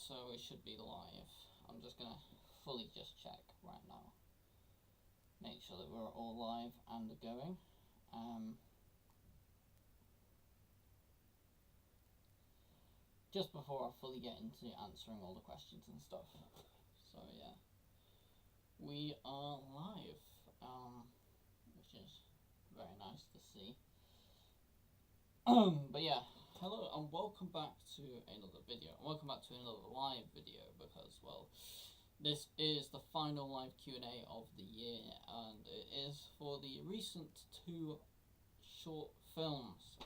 so it should be live. I'm just gonna fully just check right now. Make sure that we're all live and going. Just before I fully get into answering all the questions and stuff. So yeah, we are live, which is very nice to see. But yeah, hello and welcome back to another video. Welcome back to another live video because, well, this is the final live Q&A of the year, and it is for the recent two short films,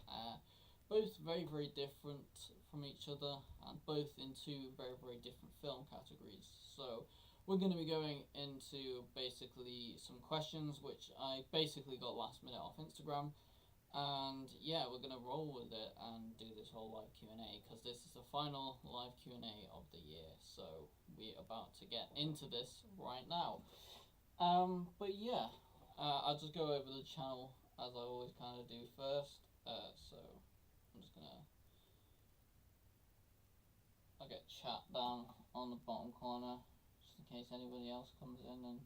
both very, very different from each other, and both in two very, very different film categories. So we're going to be going into basically some questions which I basically got last minute off Instagram. And yeah, we're going to roll with it and do this whole live Q&A because this is the final live Q&A of the year. So we're about to get into this right now. But yeah, I'll just go over the channel as I always kind of do first. So I'm just going to... I'll get chat down on the bottom corner just in case anybody else comes in and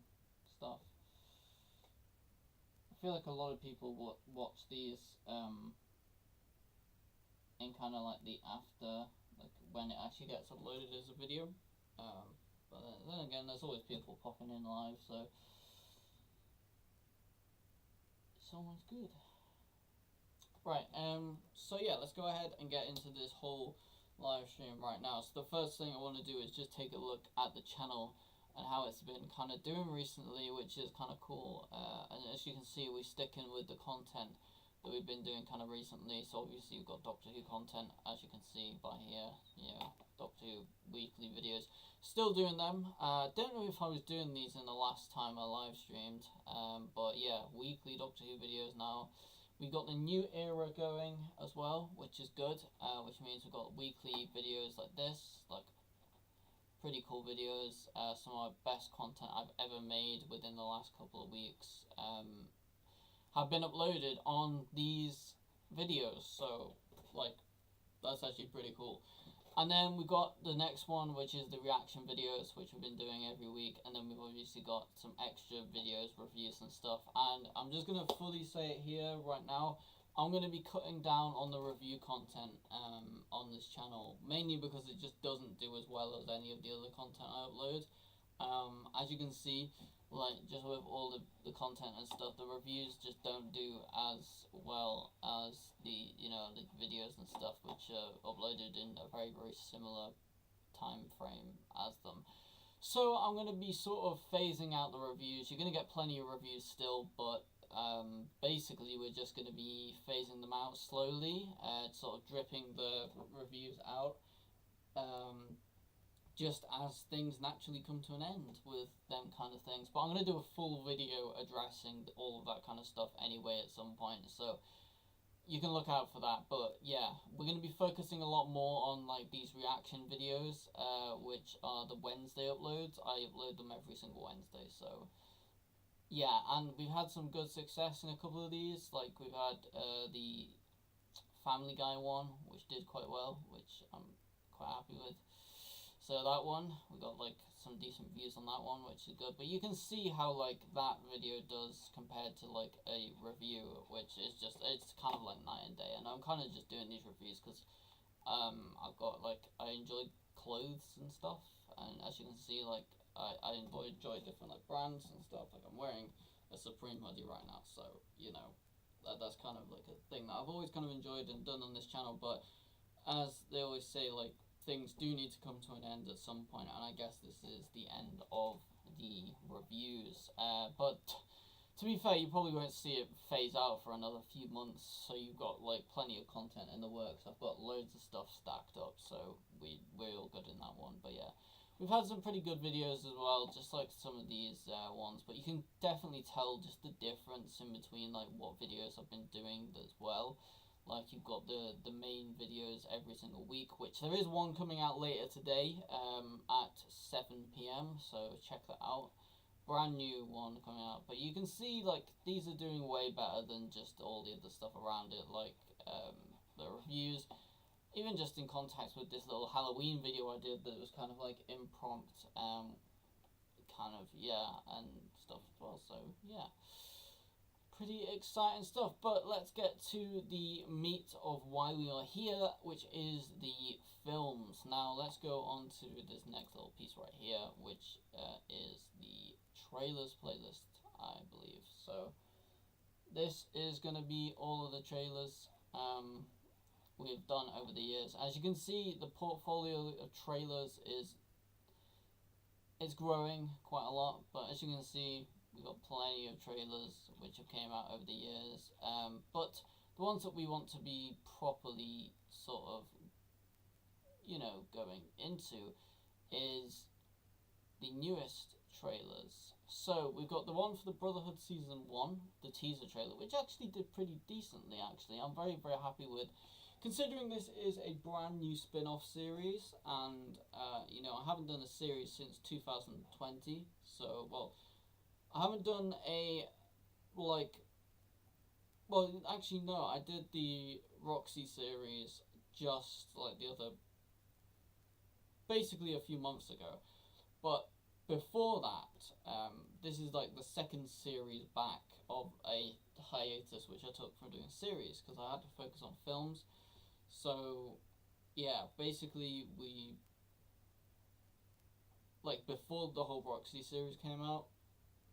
stuff. I feel like a lot of people watch these in kind of like the after, like when it actually gets uploaded as a video. But then again, there's always people popping in live, so it's always good. Right, so yeah, let's go ahead and get into this whole live stream right now. So the first thing I want to do is just take a look at the channel and how it's been kind of doing recently, which is kind of cool. And as you can see, we're sticking with the content that we've been doing kind of recently. So obviously we've got Doctor Who content, as you can see by here, Doctor Who weekly videos. Still doing them. Don't know if I was doing these in the last time I live streamed, but yeah, weekly Doctor Who videos now. We've got the new era going as well, which is good, which means we've got weekly videos like this, like pretty cool videos. Some of my best content I've ever made within the last couple of weeks have been uploaded on these videos, so like that's actually pretty cool. And then we've got the next one, which is the reaction videos, which we've been doing every week. And then we've obviously got some extra videos, reviews and stuff. And I'm just going to fully say it here right now. I'm going to be cutting down on the review content on this channel, mainly because it just doesn't do as well as any of the other content I upload. As you can see, like just with all the content and stuff, the reviews just don't do as well as the the videos and stuff, which are uploaded in a very, very similar time frame as them. So I'm going to be sort of phasing out the reviews. You're going to get plenty of reviews still, but basically we're just going to be phasing them out slowly, sort of dripping the reviews out, just as things naturally come to an end with them kind of things. But I'm going to do a full video addressing all of that kind of stuff anyway at some point, so you can look out for that. But yeah, we're going to be focusing a lot more on like these reaction videos, which are the Wednesday uploads. I upload them every single Wednesday, so yeah. And we've had some good success in a couple of these. Like we've had the Family Guy one, which did quite well, which I'm quite happy with. So that one, we got like some decent views on that one, which is good. But you can see how like that video does compared to like a review, which is just, it's kind of like night and day. And I'm kind of just doing these reviews because I've got like, I enjoy clothes and stuff. And as you can see, like I enjoy different like brands and stuff. Like I'm wearing a Supreme hoodie right now, so that's kind of like a thing that I've always kind of enjoyed and done on this channel. But as they always say, like things do need to come to an end at some point, and I guess this is the end of the reviews. But to be fair, you probably won't see it phase out for another few months, so you've got like plenty of content in the works. I've got loads of stuff stacked up, so we're all good in that one. But yeah, we've had some pretty good videos as well, just like some of these ones, but you can definitely tell just the difference in between like what videos I've been doing as well. Like you've got the main videos every single week, which there is one coming out later today at 7 p.m, so check that out. Brand new one coming out. But you can see like these are doing way better than just all the other stuff around it, like the reviews. even just in context with this little Halloween video I did that was kind of like impromptu, kind of, yeah, and stuff as well. So yeah, pretty exciting stuff. But let's get to the meat of why we are here, which is the films. Now let's go on to this next little piece right here, which is the trailers playlist, I believe. So this is going to be all of the trailers we've done over the years. As you can see, the portfolio of trailers is growing quite a lot, but as you can see, we've got plenty of trailers which have came out over the years, but the ones that we want to be properly sort of, you know, going into is the newest trailers. So we've got the one for the Brotherhood Season 1, the teaser trailer, which actually did pretty decently, actually. I'm very, very happy with, considering this is a brand new spin-off series, and, you know, I haven't done a series since 2020, so, well, I haven't done a, like, well, actually, no, I did the Roxy series just, like, the other, basically a few months ago, but before that, this is like the second series back of a hiatus which I took from doing series because I had to focus on films. So yeah, basically we, like, before the whole Roxy series came out,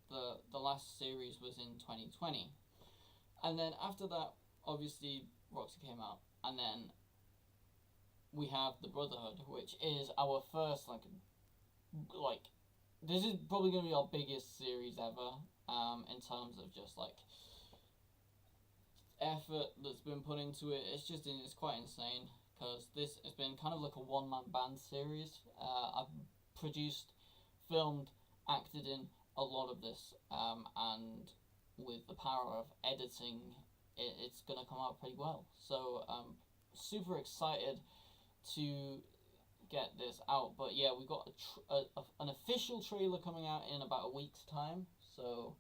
the last series was in 2020, and then after that, obviously Roxy came out, and then we have the Brotherhood, which is our first like this is probably going to be our biggest series ever, in terms of just like effort that's been put into it. It's quite insane because this has been kind of like a one-man band series. I've produced, filmed, acted in a lot of this, and with the power of editing, it's going to come out pretty well. So super excited to get this out. But yeah, we got an official trailer coming out in about a week's time, so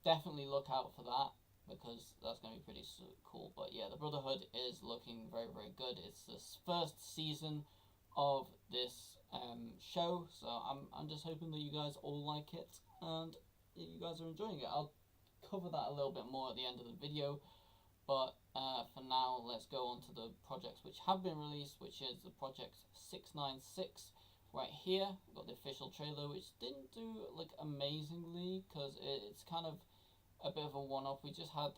definitely look out for that because that's going to be pretty cool. But yeah, the Brotherhood is looking very, very good. It's the first season of this show, so I'm just hoping that you guys all like it and you guys are enjoying it. I'll cover that a little bit more at the end of the video, but for now, let's go on to the projects which have been released, which is the Project 696 right here. We've got the official trailer, which didn't do like amazingly because it's kind of a bit of a one-off. We just had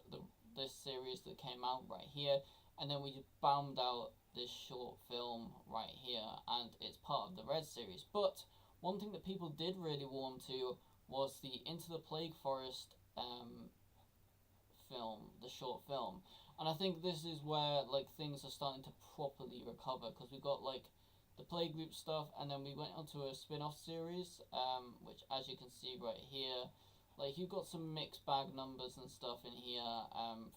this series that came out right here, and then we just bombed out this short film right here, and it's part of the Red series. But one thing that people did really warm to was the Into the Plague Forest film, the short film, and I think this is where like things are starting to properly recover because we got like the playgroup stuff, and then we went onto a spin-off series, which as you can see right here, like you've got some mixed bag numbers and stuff in here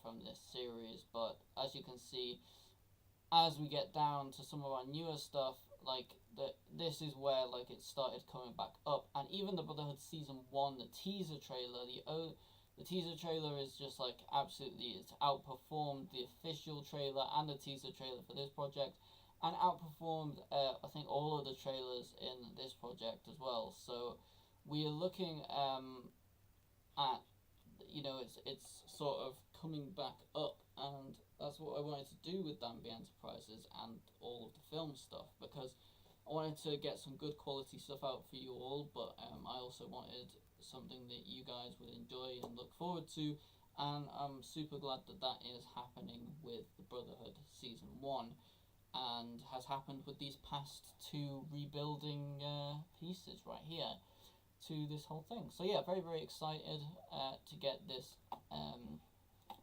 from this series, but as you can see, as we get down to some of our newer stuff, like this is where like it started coming back up, and even the Brotherhood Season 1, the teaser trailer, the teaser trailer is just like absolutely, it's outperformed the official trailer and the teaser trailer for this project, and outperformed I think all of the trailers in this project as well. So we are looking at, you know, it's sort of coming back up, and that's what I wanted to do with Danby Enterprises and all of the film stuff, because I wanted to get some good quality stuff out for you all, but I also wanted something that you guys would enjoy and look forward to, and I'm super glad that that is happening with the Brotherhood Season 1, and has happened with these past two rebuilding pieces right here to this whole thing. So yeah, very, very excited to get this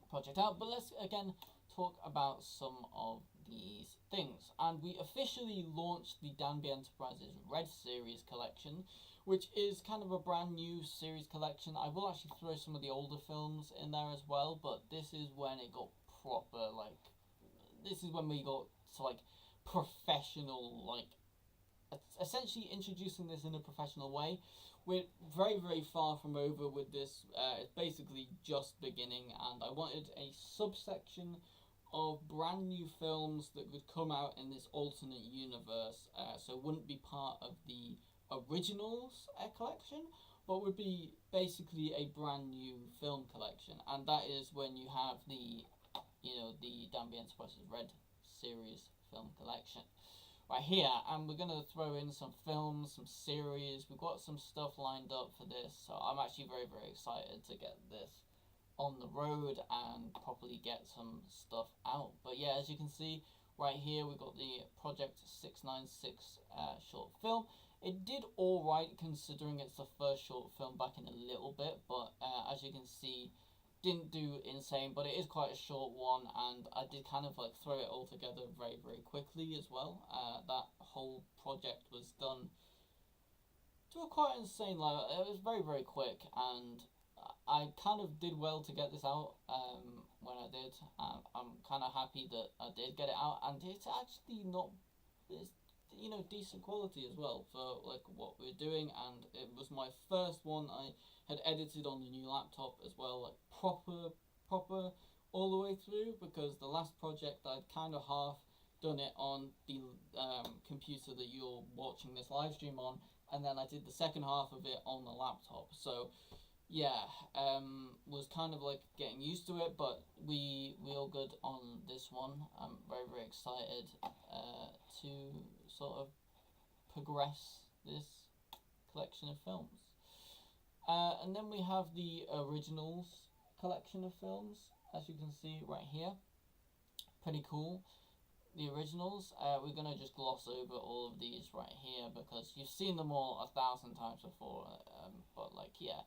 project out. But let's again talk about some of these things. And we officially launched the Danby Enterprises Red Series collection, which is kind of a brand new series collection. I will actually throw some of the older films in there as well, but this is when it got proper, like, this is when we got to like professional, like essentially introducing this in a professional way. We're very, very far from over with this. It's basically just beginning, and I wanted a subsection of brand new films that could come out in this alternate universe. So wouldn't be part of the originals collection, but would be basically a brand new film collection. And that is when you have the Danbiance vs. Red series film collection right here. And we're going to throw in some films, some series. We've got some stuff lined up for this, so I'm actually very, very excited to get this on the road and properly get some stuff out. But yeah, as you can see right here, we've got the Project 696 short film. It did alright considering it's the first short film back in a little bit, but as you can see, didn't do insane, but it is quite a short one, and I did kind of like throw it all together very, very quickly as well. That whole project was done to a quite insane level. It was very, very quick, and I kind of did well to get this out when I did. I'm kind of happy that I did get it out, and it's actually not, it's, decent quality as well for like what we're doing, and it was my first one I had edited on the new laptop as well, like proper all the way through, because the last project I'd kind of half done it on the computer that you're watching this live stream on, and then I did the second half of it on the laptop. So yeah, was kind of like getting used to it, but we all good on this one. I'm very, very excited to sort of progress this collection of films. And then we have the originals collection of films, as you can see right here. Pretty cool. The originals, we're going to just gloss over all of these right here because you've seen them all 1,000 times before, but like, yeah,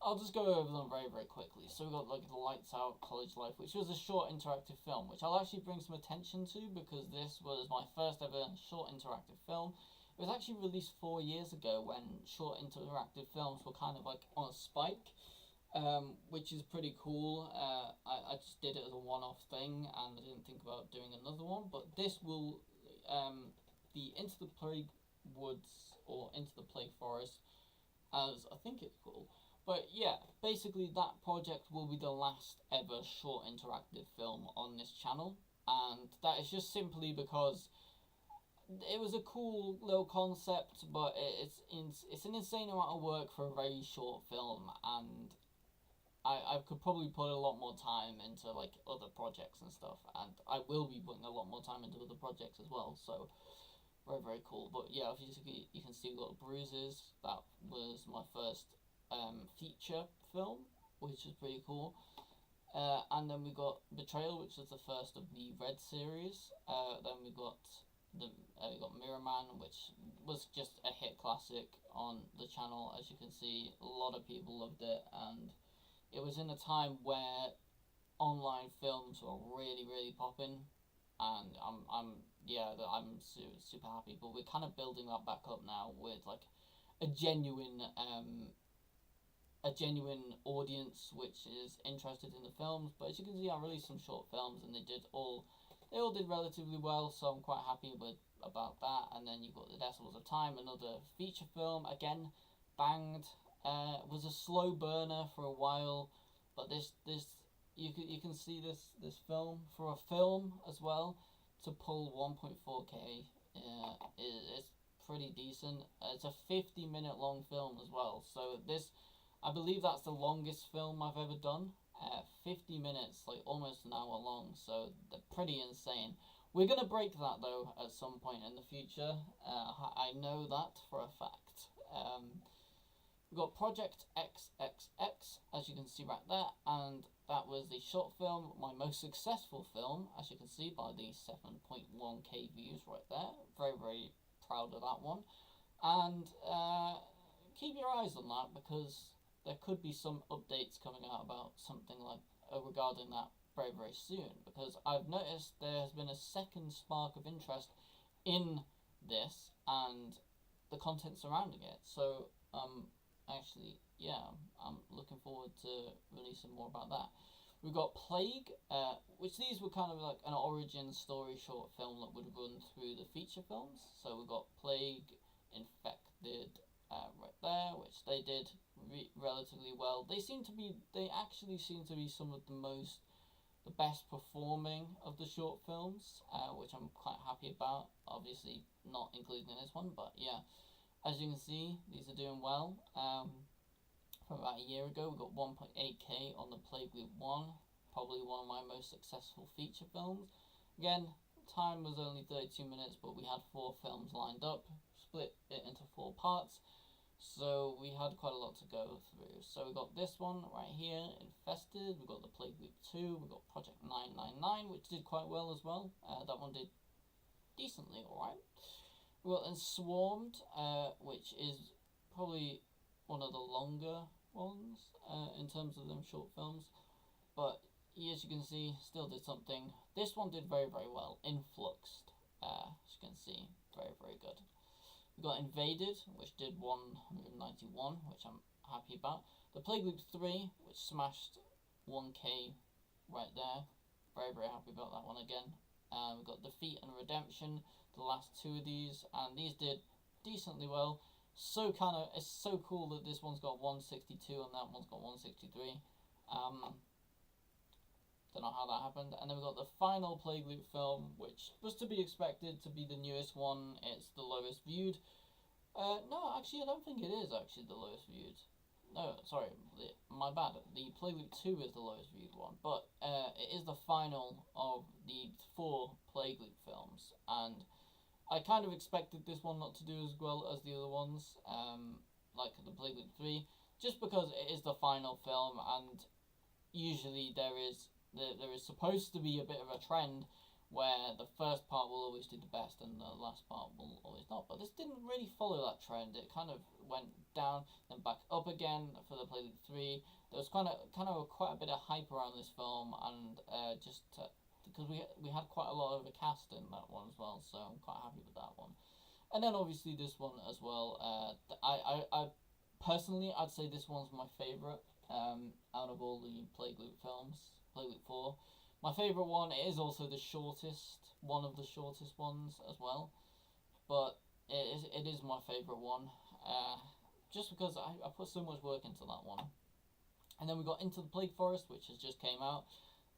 I'll just go over them very, very quickly. So we've got like the Lights Out College Life, which was a short interactive film, which I'll actually bring some attention to because this was my first ever short interactive film. It was actually released 4 years ago when short interactive films were kind of like on a spike, which is pretty cool. I just did it as a one-off thing and I didn't think about doing another one, but this will, the Into the Plague Woods, or Into the Plague Forest, as I think it's called. But yeah, basically that project will be the last ever short interactive film on this channel, and that is just simply because it was a cool little concept, but it's an insane amount of work for a very short film, and I could probably put a lot more time into like other projects and stuff, and I will be putting a lot more time into other projects as well, so very, very cool. But yeah, obviously you can see we've got Bruises. That was my first feature film, which is pretty cool. And then we got Betrayal, which was the first of the Red series. Then we got Mirror Man, which was just a hit classic on the channel. As you can see, a lot of people loved it, and it was in a time where online films were really, really popping, and I'm super happy. But we're kind of building that back up now with like a genuine audience which is interested in the films. But as you can see, I released some short films and they all did relatively well, so I'm quite happy about that. And then you've got The Decimals of Time, another feature film, again banged. Was a slow burner for a while, but this you can see this film, for a film as well, to pull 1.4K is pretty decent. It's a 50-minute long film as well, so this, I believe that's the longest film I've ever done. 50 minutes, like almost an hour long, so they're pretty insane. We're gonna break that though at some point in the future. I know that for a fact. We've got Project XXX, as you can see right there, and that was the short film, my most successful film, as you can see by the 7.1k views right there. Very, very proud of that one. And keep your eyes on that, because there could be some updates coming out about something like regarding that very, very soon, because I've noticed there has been a second spark of interest in this and the content surrounding it. So actually, yeah, I'm looking forward to releasing more about that. We've got Plague, which these were kind of like an origin story short film that would run through the feature films. So we've got Plague, Infected right there, which they did relatively well. They actually seem to be some of the most the best performing of the short films, which I'm quite happy about. Obviously, not included in this one, but yeah, as you can see, these are doing well. From about a year ago, we got 1.8k on the Plague Loop 1, probably one of my most successful feature films. Again, time was only 32 minutes, but we had 4 films lined up, split it into 4 parts. So we had quite a lot to go through. So we got this one right here, Infested. We got the Plague Loop 2. We got Project 999, which did quite well as well. That one did decently alright. We got then Swarmed, which is probably one of the longer ones in terms of them short films. But as you can see, still did something. This one did very, very well. Influxed, as you can see, very, very good. We got Invaded, which did 191, which I'm happy about. The Plague Loop 3, which smashed 1k right there. Very, very happy about that one again. We got Defeat and Redemption, the last 2 of these, and these did decently well. It's so cool that this one's got 162 and that one's got 163. Don't know how that happened. And then we got the final Plague Loop film, which was to be expected to be the newest one. It's the lowest viewed. No, actually, I don't think it is actually the lowest viewed. No, sorry, my bad. The Plague Loop 2 is the lowest viewed one, but it is the final of the 4 Plague Loop films, and I kind of expected this one not to do as well as the other ones, like the Plague Loop 3, just because it is the final film, and usually there is supposed to be a bit of a trend where the first part will always do the best and the last part will always not. But this didn't really follow that trend. It kind of went down and back up again for the Plague Loop 3. There was quite a bit of hype around this film, and because we had quite a lot of a cast in that one as well, so I'm quite happy with that one. And then obviously this one as well. I personally, I'd say this one's my favourite out of all the Plague Loop films. Plague Loop 4. My favourite one, it is also the shortest, one of the shortest ones as well. But it is my favourite one. Just because I put so much work into that one. And then we got Into the Plague Forest, which has just came out.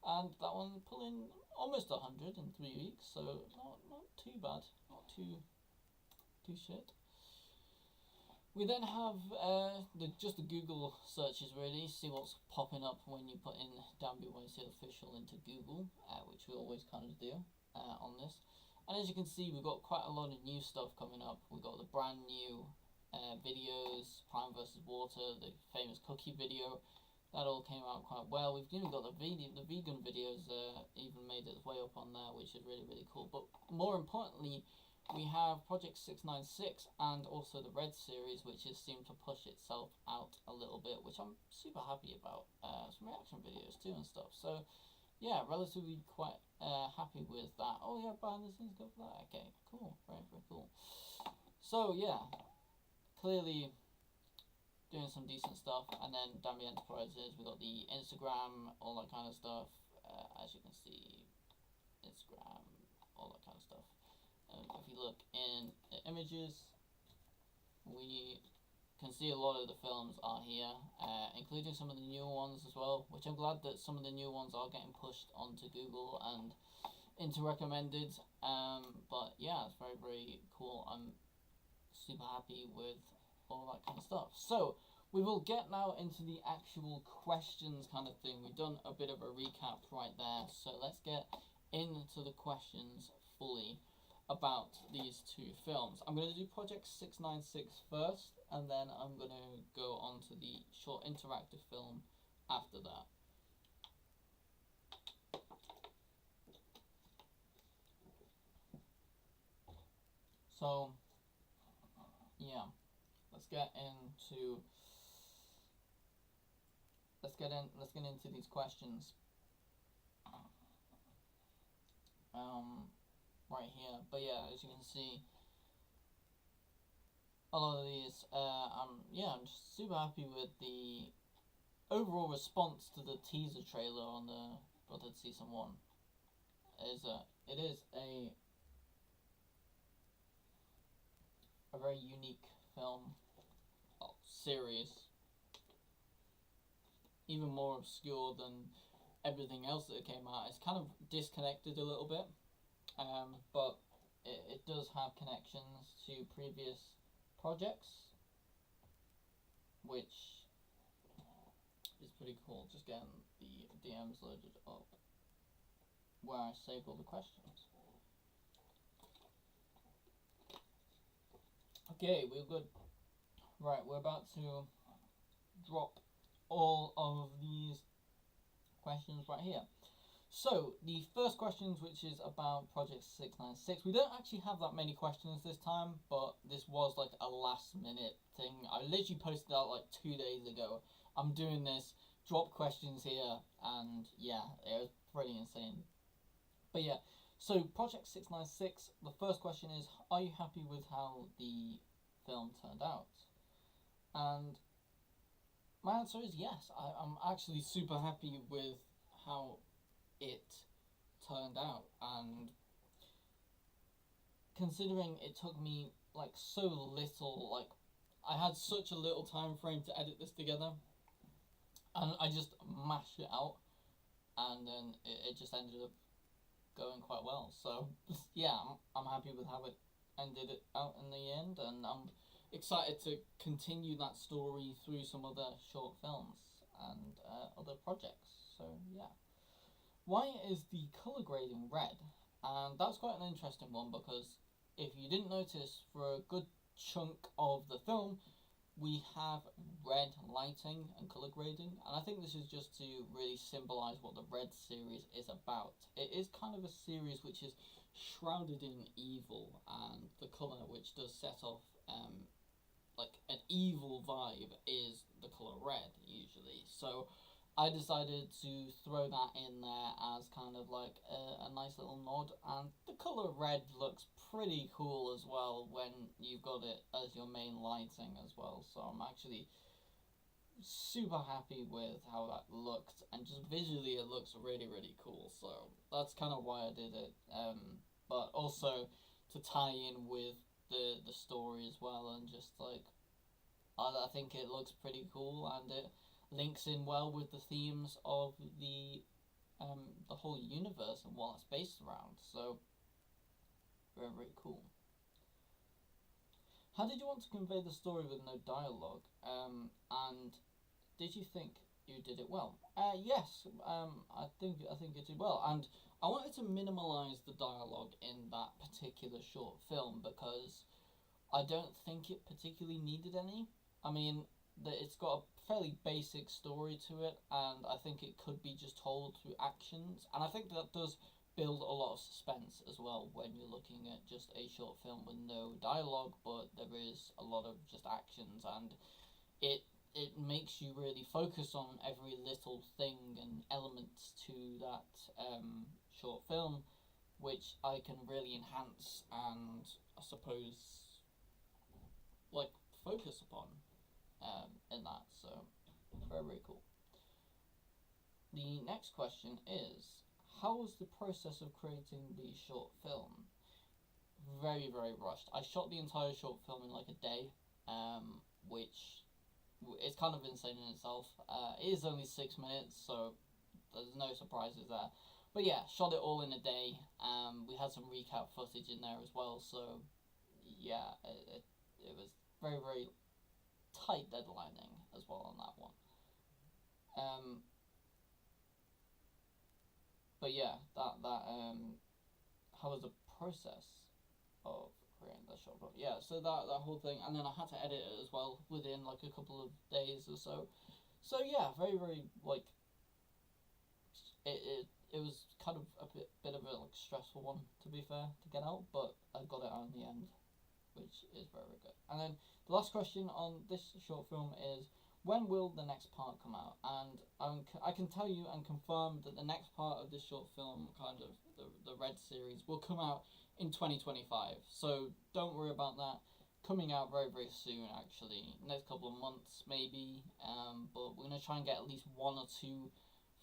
And that one pulling almost 100 in 3 weeks. So not too bad. Not too shit. We then have just the Google searches really, see what's popping up when you put in Dan BYC official into Google, which we always kind of do on this. And as you can see, we've got quite a lot of new stuff coming up. We've got the brand new videos, Prime vs. Water, the famous cookie video. That all came out quite well. We've even got the vegan videos even made its way up on there, which is really, really cool. But more importantly, we have Project 696 and also the Red series, which has seemed to push itself out a little bit, which I'm super happy about. Some reaction videos too and stuff. So yeah, relatively quite happy with that. Oh yeah, behind the scenes go for that. Okay, cool, very, very cool. So yeah, clearly doing some decent stuff. And then Danby Enterprises, we got the Instagram, all that kind of stuff. As you can see, Instagram, all that kind of stuff. If you look in the images, we can see a lot of the films are here, including some of the newer ones as well, which I'm glad that some of the new ones are getting pushed onto Google and into recommended. But yeah, it's very, very cool. I'm super happy with all that kind of stuff. So we will get now into the actual questions kind of thing. We've done a bit of a recap right there, so let's get into the questions fully about these 2 films. I'm going to do Project 696 first, and then I'm going to go on to the short interactive film after that. So yeah, let's get into these questions. Right here, but yeah, as you can see, a lot of these, I'm just super happy with the overall response to the teaser trailer on the Brotherhood Season 1. It is a very unique film, series, even more obscure than everything else that came out. It's kind of disconnected a little bit, but it does have connections to previous projects, which is pretty cool. Just getting the DMs loaded up where I saved all the questions. Okay, we're good. Right, we're about to drop all of these questions right here. So, the first questions, which is about Project 696. We don't actually have that many questions this time, but this was like a last minute thing. I literally posted out like 2 days ago. I'm doing this, drop questions here, and yeah, it was pretty insane. But yeah, so Project 696, the first question is, are you happy with how the film turned out? And my answer is yes. I'm actually super happy with how it turned out, and considering it took me like so little, like I had such a little time frame to edit this together, and I just mashed it out, and then it just ended up going quite well. So yeah, I'm happy with how it ended it out in the end, and I'm excited to continue that story through some other short films and other projects. So yeah. Why is the colour grading red? And that's quite an interesting one, because if you didn't notice, for a good chunk of the film, we have red lighting and colour grading, and I think this is just to really symbolise what the Red series is about. It is kind of a series which is shrouded in evil, and the colour which does set off like an evil vibe is the colour red usually. So I decided to throw that in there as kind of like a nice little nod, and the colour red looks pretty cool as well when you've got it as your main lighting as well. So I'm actually super happy with how that looked, and just visually it looks really, really cool. So that's kind of why I did it, but also to tie in with the story as well, and just like I think it looks pretty cool, and it links in well with the themes of the whole universe and what it's based around. So very, very cool. How did you want to convey the story with no dialogue? And did you think you did it well? Yes, I think you did well, and I wanted to minimalise the dialogue in that particular short film, because I don't think it particularly needed any. I mean, it's got a fairly basic story to it, and I think it could be just told through actions, and I think that does build a lot of suspense as well when you're looking at just a short film with no dialogue, but there is a lot of just actions, and it makes you really focus on every little thing and element to that short film, which I can really enhance and I suppose like focus upon in that. So very, very cool. The next question is, how was the process of creating the short film? Very, very rushed. I shot the entire short film in like a day, which is kind of insane in itself. It is only 6 minutes, so there's no surprises there. But yeah, shot it all in a day. We had some recap footage in there as well, so yeah, it was very, very tight deadlining as well on that one. But yeah, how was the process of creating the short film? Yeah, so that whole thing, and then I had to edit it as well within like a couple of days or so. So yeah, very, very like it was kind of a bit of a like stressful one, to be fair, to get out, but I got it out in the end, which is very, very good. And then the last question on this short film is, when will the next part come out? And I can tell you and confirm that the next part of this short film, kind of the Red series, will come out in 2025. So don't worry about that. Coming out very, very soon, actually. Next couple of months, maybe. But we're going to try and get at least 1 or 2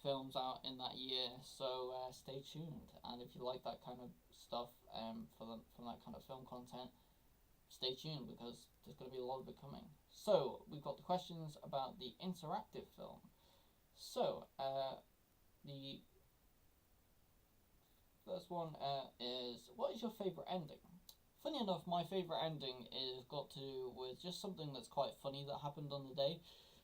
films out in that year. So stay tuned. And if you like that kind of stuff from that kind of film content, stay tuned, because there's going to be a lot of it coming. So we've got the questions about the interactive film. So The first one is, what is your favourite ending? Funny enough, my favourite ending is got to do with just something that's quite funny that happened on the day.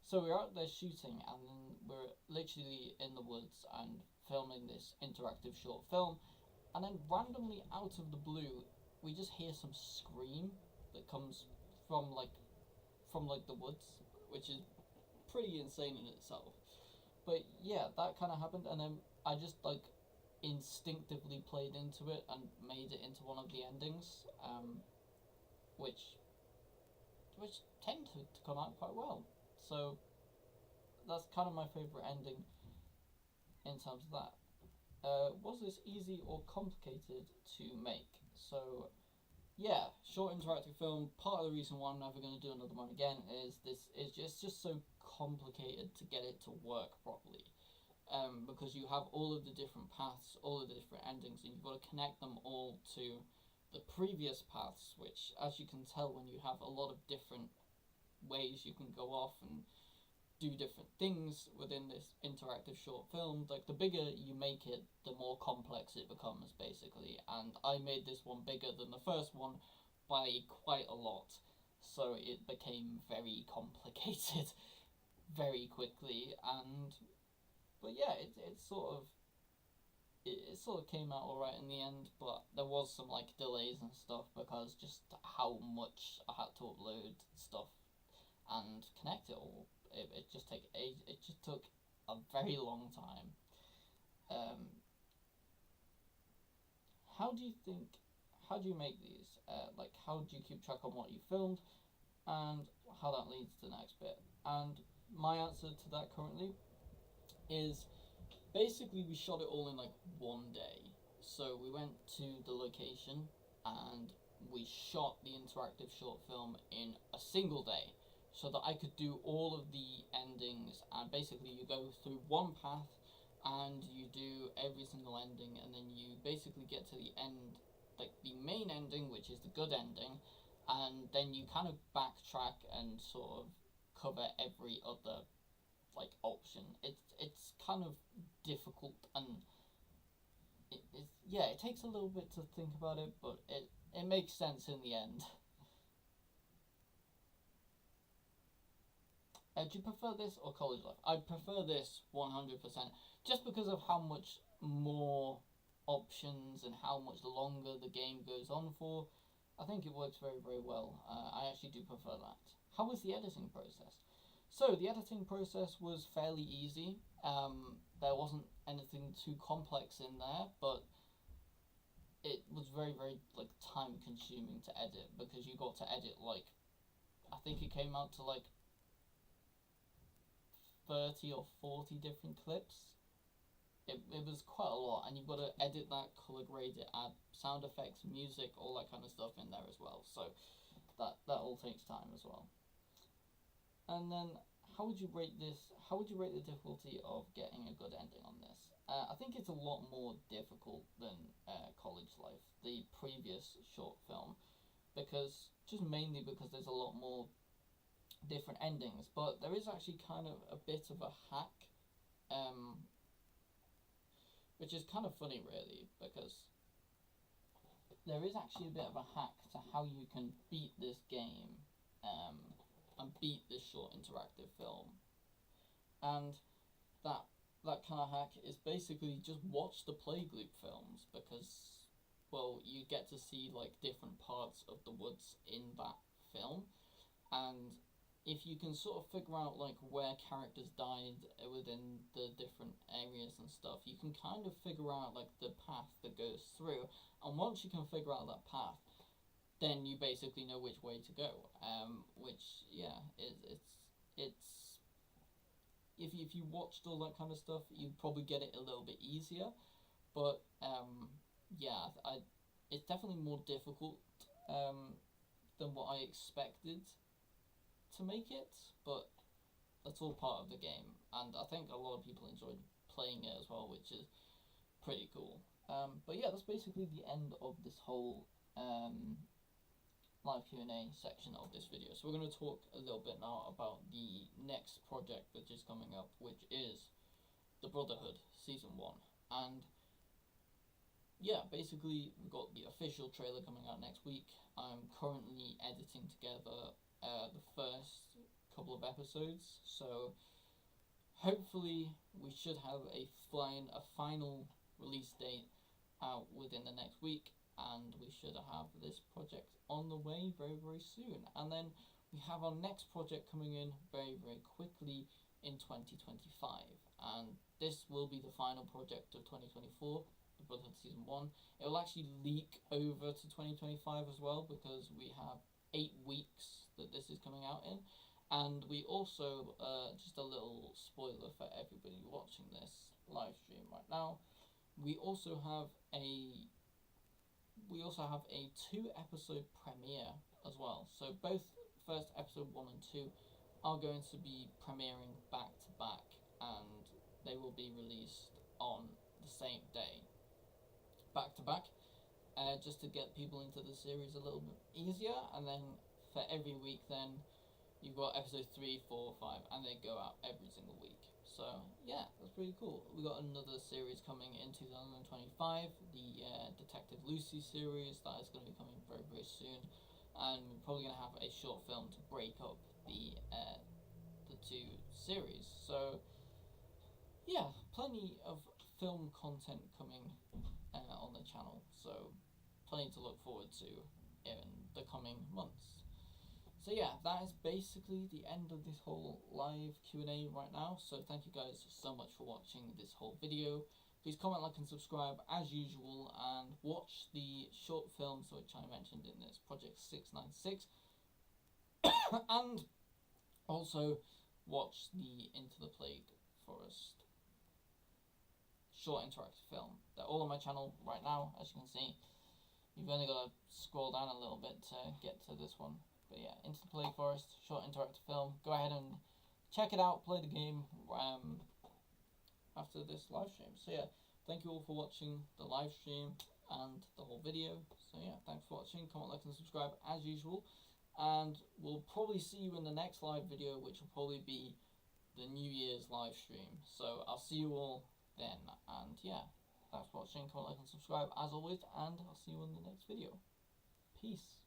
So we're out there shooting, and then we're literally in the woods and filming this interactive short film, and then randomly out of the blue, we just hear some scream that comes from like the woods, which is pretty insane in itself. But yeah, that kind of happened, and then I just like instinctively played into it and made it into one of the endings, which tend to come out quite well. So that's kind of my favorite ending in terms of that. Was this easy or complicated to make? So yeah, short interactive film. Part of the reason why I'm never going to do another one again is this is just so complicated to get it to work properly. Because you have all of the different paths, all of the different endings, and you've got to connect them all to the previous paths, which, as you can tell, when you have a lot of different ways you can go off and do different things within this interactive short film, like the bigger you make it, the more complex it becomes, basically. And I made this one bigger than the first one by quite a lot, so it became very complicated very quickly. And but yeah, it sort of came out alright in the end, but there was some like delays and stuff because just how much I had to upload stuff and connect it all. It just took a very long time. How do you think? How do you make these? Like, how do you keep track on what you filmed, and how that leads to the next bit? And my answer to that currently is basically we shot it all in like one day. So we went to the location and we shot the interactive short film in a single day so that I could do all of the endings. And basically you go through one path and you do every single ending, and then you basically get to the end, like the main ending, which is the good ending, and then you kind of backtrack and sort of cover every other like option. It's kind of difficult, and it takes a little bit to think about it, but it makes sense in the end. Do you prefer this or college life? I prefer this 100%, just because of how much more options and how much longer the game goes on for. I think it works very, very well. I actually do prefer that. How was the editing process? So the editing process was fairly easy. There wasn't anything too complex in there, but it was very, very like time consuming to edit, because you got to edit like, I think it came out to like 30 or 40 different clips. It was quite a lot, and you've got to edit that, color grade it, add sound effects, music, all that kind of stuff in there as well. So that all takes time as well. And then, how would you rate this? How would you rate the difficulty of getting a good ending on this? I think it's a lot more difficult than College Life, the previous short film, because mainly because there's a lot more different endings. But there is actually kind of a bit of a hack, which is kind of funny, really, because there is actually a bit of a hack to how you can beat this game, and beat this short interactive film. And that kind of hack is basically just watch the Plague-Loop films, because, well, you get to see like different parts of the woods in that film, and if you can sort of figure out like where characters died within the different areas and stuff, you can kind of figure out like the path that goes through. And once you can figure out that path, then you basically know which way to go. Which yeah, it's if you watched all that kind of stuff, you'd probably get it a little bit easier. But yeah, it's definitely more difficult than what I expected to make it, but that's all part of the game, and I think a lot of people enjoyed playing it as well, which is pretty cool. But yeah, that's basically the end of this whole live Q&A section of this video. So we're going to talk a little bit now about the next project which is coming up, which is The Brotherhood Season 1. And yeah, basically we've got the official trailer coming out next week. I'm currently editing together the first couple of episodes, so hopefully we should have a final release date out within the next week, and we should have this project on the way very, very soon. And then we have our next project coming in very, very quickly in 2025, and this will be the final project of 2024, The Brotherhood Season 1. It will actually leak over to 2025 as well, because we have 8 weeks that this is coming out in. And we also, just a little spoiler for everybody watching this live stream right now, we also have a 2-episode premiere as well. So both first episode 1 and 2 are going to be premiering back to back, and they will be released on the same day, back to back, just to get people into the series a little bit easier. And then for every week, then you've got episode 3, 4, 5, and they go out every single week. So yeah, that's pretty cool. We got another series coming in 2025, the Detective Lucy series that is going to be coming very, very soon, and we're probably going to have a short film to break up the 2 series. So yeah, plenty of film content coming on the channel, so plenty to look forward to in the coming months. So yeah, that is basically the end of this whole live Q&A right now. So thank you guys so much for watching this whole video. Please comment, like, and subscribe as usual, and watch the short films which I mentioned in this Project 696. And also watch the Into the Plague Forest short interactive film. They're all on my channel right now, as you can see. You've only got to scroll down a little bit to get to this one. But yeah, Into the Plague Forest, short interactive film. Go ahead and check it out, play the game after this live stream. So yeah, thank you all for watching the live stream and the whole video. So yeah, thanks for watching. Comment, like, and subscribe as usual. And we'll probably see you in the next live video, which will probably be the New Year's live stream. So I'll see you all then. And yeah, thanks for watching. Comment, like, and subscribe as always. And I'll see you in the next video. Peace.